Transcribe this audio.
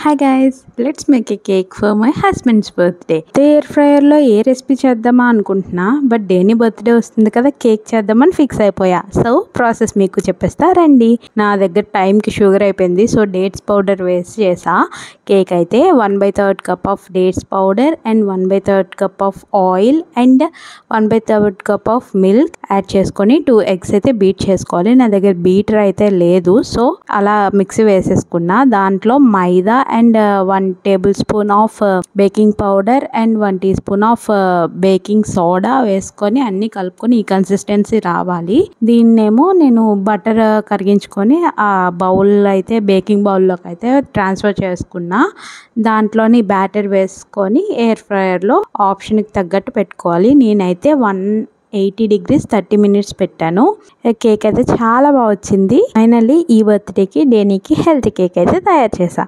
Hi guys, let's make a cake for my husband's birthday. Air fryer లో ఏ recipe చేద్దామా అనుకుంటున్నా, but డేని birthday వస్తుంది కదా, కేక్ చేద్దామని ఫిక్స్ అయిపోయా. సో ప్రాసెస్ మీకు చెప్పేస్తా రండి. నా దగ్గర టైంకి షుగర్ అయిపోయింది, సో డేట్స్ పౌడర్ వేసి చేసా. కేక్ అయితే 1/3 cup of dates powder and 1/3 cup of oil and 1/3 cup of milk add చేసుకొని 2 eggs అయితే బీట్ చేసుకోవాలి. నా దగ్గర బీటర్ అయితే లేదు, సో అలా మిక్సీ వేసేసుకున్నా. దాంట్లో maida and 1 tablespoon of baking powder and 1 teaspoon of baking soda వేసుకొని అన్ని కలుపుకొని ఈ కన్సిస్టెన్సీ రావాలి. దీన్నేమో నేను బటర్ కరిగించుకొని ఆ బౌల్ అయితే బేకింగ్ బౌల్లోకి అయితే ట్రాన్స్ఫర్ చేసుకున్నా. దాంట్లోని బ్యాటర్ వేసుకొని ఎయిర్ ఫ్రైయర్లో ఆప్షన్కి తగ్గట్టు పెట్టుకోవాలి. నేనైతే 180 degrees 30 minutes పెట్టాను. కేక్ అయితే చాలా బాగా వచ్చింది. ఫైనల్లీ ఈ బర్త్డేకి డేనీకి హెల్తీ కేక్ అయితే తయారు చేశా.